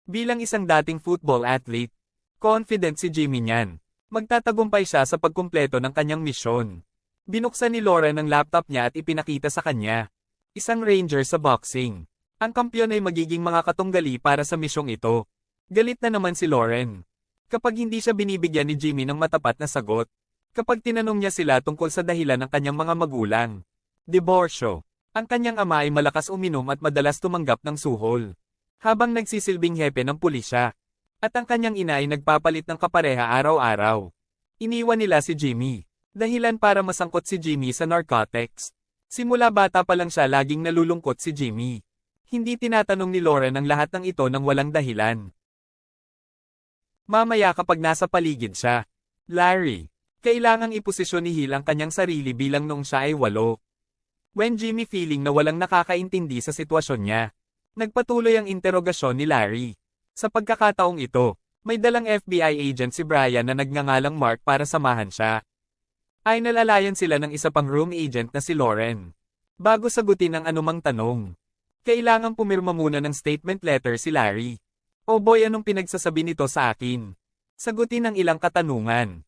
Bilang isang dating football athlete, confident si Jimmy niyan. Magtatagumpay siya sa pagkumpleto ng kanyang misyon. Binuksan ni Lauren ang laptop niya at ipinakita sa kanya. Isang ranger sa boxing. Ang kampyon ay magiging mga katunggali para sa misyong ito. Galit na naman si Lauren. Kapag hindi siya binibigyan ni Jimmy ng matapat na sagot. Kapag tinanong niya sila tungkol sa dahilan ng kanyang mga magulang. Diborsyo. Ang kanyang ama ay malakas uminom at madalas tumanggap ng suhol. Habang nagsisilbing hepe ng pulisya. At ang kanyang ina ay nagpapalit ng kapareha araw-araw. Iniwan nila si Jimmy. Dahilan para masangkot si Jimmy sa narcotics. Simula bata pa lang siya laging nalulungkot si Jimmy. Hindi tinatanong ni Lauren ang lahat ng ito nang walang dahilan. Mamaya kapag nasa paligid siya. Larry. Kailangang iposisyon ni Hill ang kanyang sarili bilang noong siya ay 8. When Jimmy feeling na walang nakakaintindi sa sitwasyon niya. Nagpatuloy ang interogasyon ni Larry. Sa pagkakataong ito, may dalang FBI agent si Brian na nagngangalang Mark para samahan siya. Ay nalalayan sila ng isa pang room agent na si Lauren. Bago sagutin ang anumang tanong, kailangang pumirma muna ng statement letter si Larry. Oh boy, anong pinagsasabi nito sa akin? Sagutin ang ilang katanungan.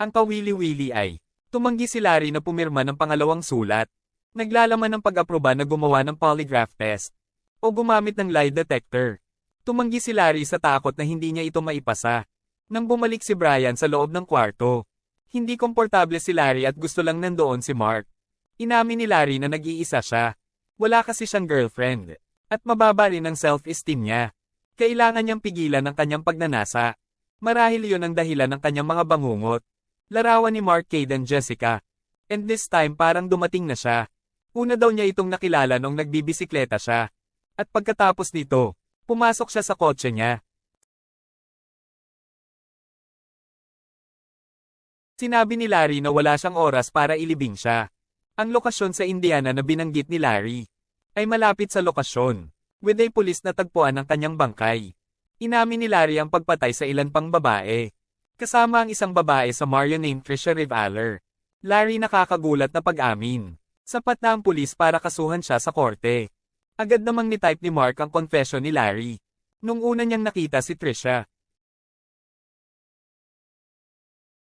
Ang kawili-wili ay, tumanggi si Larry na pumirma ng pangalawang sulat. Naglalaman ng pag-aproba na gumawa ng polygraph test. O gumamit ng lie detector. Tumanggi si Larry sa takot na hindi niya ito maipasa. Nang bumalik si Brian sa loob ng kwarto. Hindi komportable si Larry at gusto lang nandoon si Mark. Inamin ni Larry na nag-iisa siya. Wala kasi siyang girlfriend. At mababa rin ang self-esteem niya. Kailangan niyang pigilan ang kanyang pagnanasa. Marahil iyon ang dahilan ng kanyang mga bangungot. Larawan ni Mark, Kate and Jessica. And this time parang dumating na siya. Una daw niya itong nakilala nung nagbibisikleta siya. At pagkatapos nito, pumasok siya sa kotse niya. Sinabi ni Larry na wala siyang oras para ilibing siya. Ang lokasyon sa Indiana na binanggit ni Larry ay malapit sa lokasyon, with a pulis na tagpuan ng kanyang bangkay. Inamin ni Larry ang pagpatay sa ilan pang babae. Kasama ang isang babae sa Mario named Trisha Rivaler. Larry nakakagulat na pag-amin. Sapat na ang pulis para kasuhan siya sa korte. Agad namang ni-type ni Mark ang confession ni Larry. Nung una niyang nakita si Trisha.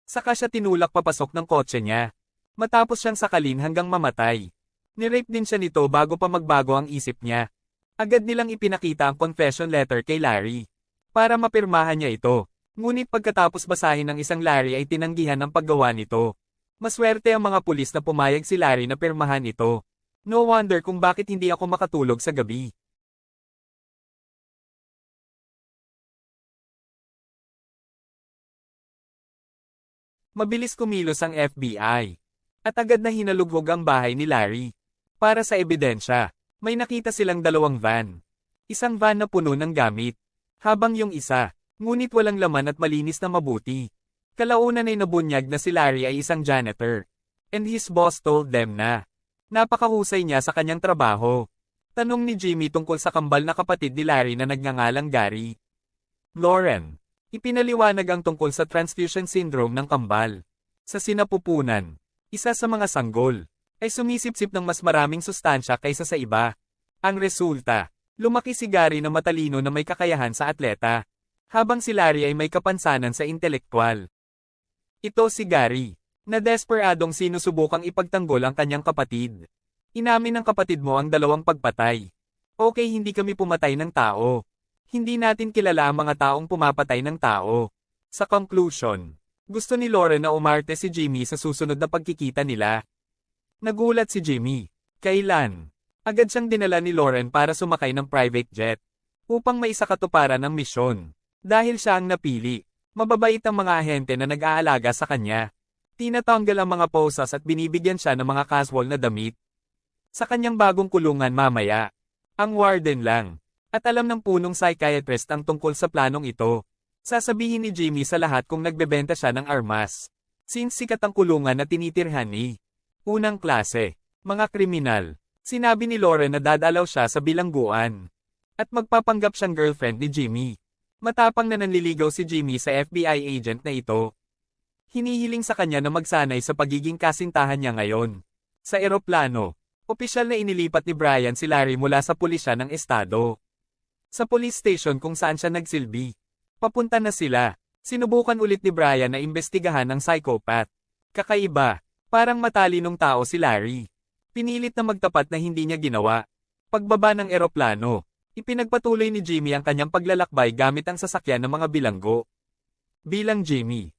Saka siya tinulak papasok ng kotse niya. Matapos siyang sakalin hanggang mamatay. Nirape din siya nito bago pa magbago ang isip niya. Agad nilang ipinakita ang confession letter kay Larry. Para mapirmahan niya ito. Ngunit pagkatapos basahin ng isang Larry ay tinanggihan ang paggawa nito. Maswerte ang mga pulis na pumayag si Larry na pirmahan ito. No wonder kung bakit hindi ako makatulog sa gabi. Mabilis kumilos ang FBI. At agad na hinalughog ang bahay ni Larry. Para sa ebidensya, may nakita silang dalawang van. Isang van na puno ng gamit. Habang yung isa, ngunit walang laman at malinis na mabuti. Kalaunan ay nabunyag na si Larry ay isang janitor. And his boss told them na napakahusay niya sa kanyang trabaho. Tanong ni Jimmy tungkol sa kambal na kapatid ni Larry na nagngangalang Gary. Lauren. Ipinaliwanag ang tungkol sa transfusion syndrome ng kambal. Sa sinapupunan, isa sa mga sanggol, ay sumisipsip ng mas maraming sustansya kaysa sa iba. Ang resulta, lumaki si Gary na matalino na may kakayahan sa atleta. Habang si Larry ay may kapansanan sa intelektual. Ito si Gary, na desperadong sinusubukang ipagtanggol ang kanyang kapatid. Inamin ng kapatid mo ang dalawang pagpatay. Okay, hindi kami pumatay ng tao. Hindi natin kilala ang mga taong pumapatay ng tao. Sa conclusion, gusto ni Lauren na umarte si Jimmy sa susunod na pagkikita nila. Nagulat si Jimmy. Kailan? Agad siyang dinala ni Lauren para sumakay ng private jet. Upang maisakatuparan ang misyon. Dahil siya ang napili. Mababait ang mga ahente na nag-aalaga sa kanya. Tinatanggal ang mga posas at binibigyan siya ng mga casual na damit. Sa kanyang bagong kulungan mamaya, ang warden lang. At alam ng punong psychiatrist ang tungkol sa planong ito. Sasabihin ni Jimmy sa lahat kung nagbebenta siya ng armas. Since sikat ang kulungan na tinitirhan ni unang klase, mga kriminal. Sinabi ni Lauren na dadalaw siya sa bilangguan. At magpapanggap siyang girlfriend ni Jimmy. Matapang na nanliligaw si Jimmy sa FBI agent na ito. Hinihiling sa kanya na magsanay sa pagiging kasintahan niya ngayon. Sa eroplano, Opisyal na inilipat ni Brian si Larry mula sa pulisya ng estado. Sa police station kung saan siya nagsilbi. Papunta na sila. Sinubukan ulit ni Brian na imbestigahan ng psychopath. Kakaiba. Parang matalinong tao si Larry. Pinilit na magtapat na hindi niya ginawa. Pagbaba ng eroplano, ipinagpatuloy ni Jimmy ang kanyang paglalakbay gamit ang sasakyan ng mga bilanggo. Bilang Jimmy.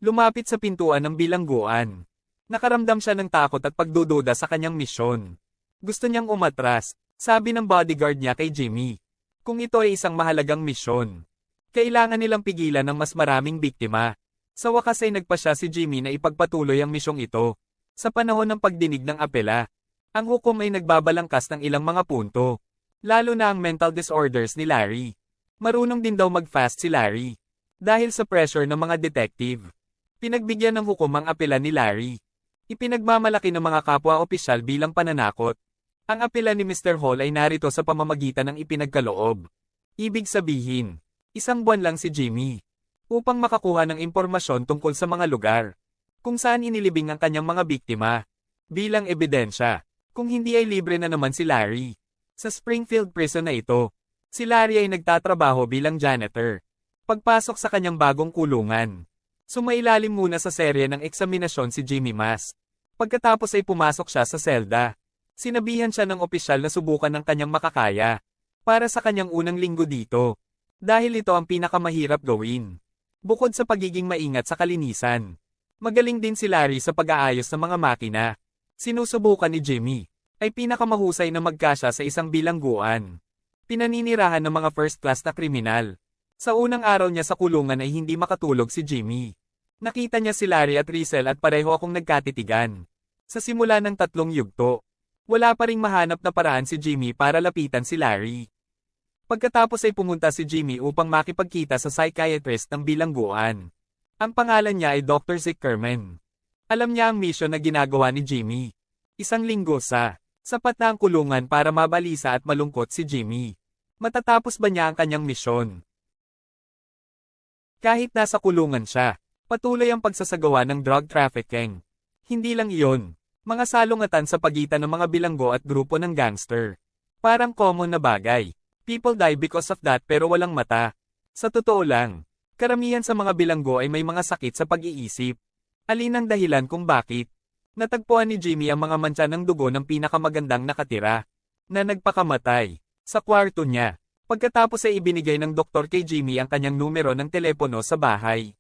Lumapit sa pintuan ng bilangguan. Nakaramdam siya ng takot at pagdududa sa kanyang misyon. Gusto niyang umatras, sabi ng bodyguard niya kay Jimmy. Kung ito ay isang mahalagang misyon, kailangan nilang pigilan ng mas maraming biktima. Sa wakas ay nagpasya si Jimmy na ipagpatuloy ang misyong ito. Sa panahon ng pagdinig ng apela, ang hukom ay nagbabalangkas ng ilang mga punto, lalo na ang mental disorders ni Larry. Marunong din daw mag-fast si Larry. Dahil sa pressure ng mga detective, pinagbigyan ng hukom ang apela ni Larry. Ipinagmamalaki ng mga kapwa-opisyal bilang pananakot. Ang apela ni Mr. Hall ay narito sa pamamagitan ng ipinagkaloob. Ibig sabihin, isang buwan lang si Jimmy upang makakuha ng impormasyon tungkol sa mga lugar kung saan inilibing ang kanyang mga biktima. Bilang ebidensya, kung hindi ay libre na naman si Larry. Sa Springfield prison na ito, si Larry ay nagtatrabaho bilang janitor. Pagpasok sa kanyang bagong kulungan, sumailalim muna sa serye ng eksaminasyon si Jimmy Mas. Pagkatapos ay pumasok siya sa selda. Sinabihan siya ng opisyal na subukan ng kanyang makakaya para sa kanyang unang linggo dito. Dahil ito ang pinakamahirap gawin. Bukod sa pagiging maingat sa kalinisan, magaling din si Larry sa pag-aayos ng mga makina. Sinusubukan ni Jimmy ay pinakamahusay na magkasya sa isang bilangguan. Pinaninirahan ng mga first class na kriminal. Sa unang araw niya sa kulungan ay hindi makatulog si Jimmy. Nakita niya si Larry at Rizel at pareho akong nagkatitigan. Sa simula ng 3 yugto, wala pa ring mahanap na paraan si Jimmy para lapitan si Larry. Pagkatapos ay pumunta si Jimmy upang makipagkita sa psychiatrist ng bilangguan. Ang pangalan niya ay Dr. Zick Kerman. Alam niya ang mission na ginagawa ni Jimmy. Isang linggo sapat na ang kulungan para mabalisa at malungkot si Jimmy. Matatapos ba niya ang kanyang misyon? Kahit nasa kulungan siya, patuloy ang pagsasagawa ng drug trafficking. Hindi lang iyon, mga salungatan sa pagitan ng mga bilanggo at grupo ng gangster. Parang common na bagay. People die because of that pero walang mata. Sa totoo lang, karamihan sa mga bilanggo ay may mga sakit sa pag-iisip. Alin ang dahilan kung bakit? Natagpuan ni Jimmy ang mga mantsa ng dugo ng pinakamagandang nakatira, na nagpakamatay, sa kwarto niya. Pagkatapos ay ibinigay ng doktor kay Jimmy ang kanyang numero ng telepono sa bahay.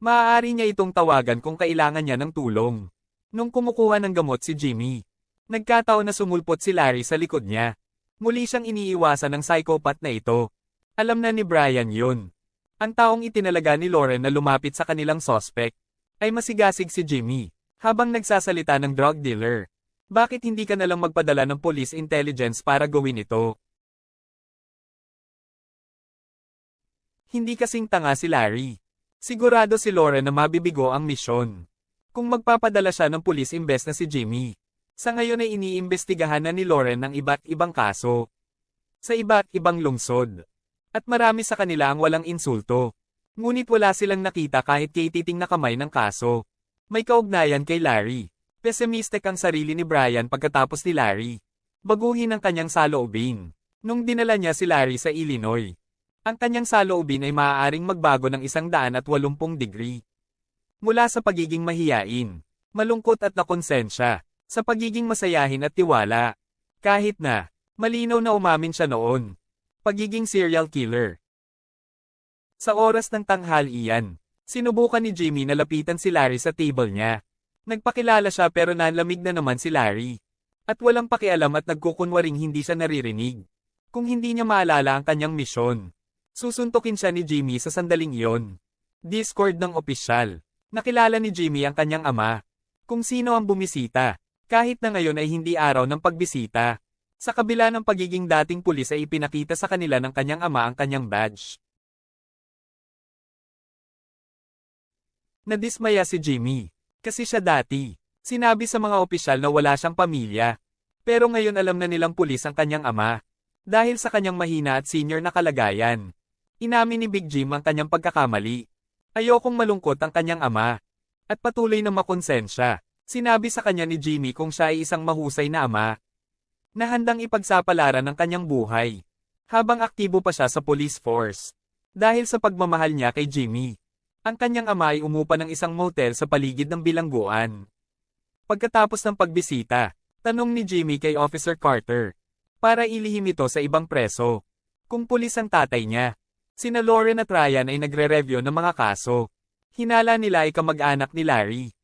Maaari niya itong tawagan kung kailangan niya ng tulong. Nung kumukuha ng gamot si Jimmy, nagkataon na sumulpot si Larry sa likod niya. Muli siyang iniiwasan ng psychopath na ito. Alam na ni Brian yun. Ang taong itinalaga ni Lauren na lumapit sa kanilang suspect, ay masigasig si Jimmy, habang nagsasalita ng drug dealer. Bakit hindi ka nalang magpadala ng police intelligence para gawin ito? Hindi kasing tanga si Larry. Sigurado si Lauren na mabibigo ang misyon. Kung magpapadala siya ng pulis imbes na si Jimmy. Sa ngayon ay iniimbestigahan na ni Lauren ng iba't ibang kaso. Sa iba't ibang lungsod. At marami sa kanila ang walang insulto. Ngunit wala silang nakita kahit kay-titing na kamay ng kaso. May kaugnayan kay Larry. Pessimistic ang sarili ni Brian pagkatapos ni Larry. Baguhin ang kanyang saloobin. Nung dinala niya si Larry sa Illinois, ang kanyang saloobin ay maaaring magbago ng 180 degree. Mula sa pagiging mahiyain, malungkot at nakonsensya, sa pagiging masayahin at tiwala. Kahit na, malinaw na umamin siya noon. Pagiging serial killer. Sa oras ng tanghalian, sinubukan ni Jimmy na lapitan si Larry sa table niya. Nagpakilala siya pero nanlamig na naman si Larry. At walang pakialam at nagkukunwaring hindi siya naririnig. Kung hindi niya maalala ang kanyang misyon, susuntukin siya ni Jimmy sa sandaling iyon. Discord ng opisyal. Nakilala ni Jimmy ang kanyang ama. Kung sino ang bumisita. Kahit na ngayon ay hindi araw ng pagbisita. Sa kabila ng pagiging dating pulis ay ipinakita sa kanila ng kanyang ama ang kanyang badge. Nadismaya si Jimmy. Kasi siya dati. Sinabi sa mga opisyal na wala siyang pamilya. Pero ngayon alam na nilang pulis ang kanyang ama. Dahil sa kanyang mahina at senior na kalagayan. Inamin ni Big Jim ang kanyang pagkakamali. Ayokong malungkot ang kanyang ama. At patuloy na makonsensya. Sinabi sa kanya ni Jimmy kung siya ay isang mahusay na ama, na handang ipagsapalaran ng kanyang buhay, habang aktibo pa siya sa police force. Dahil sa pagmamahal niya kay Jimmy, ang kanyang ama ay umupa ng isang motel sa paligid ng bilangguan. Pagkatapos ng pagbisita, tanong ni Jimmy kay Officer Carter, para ilihim ito sa ibang preso, kung pulis ang tatay niya. Sina Lauren at Ryan ay nagre-review ng mga kaso. Hinala nila ay kamag-anak ni Larry.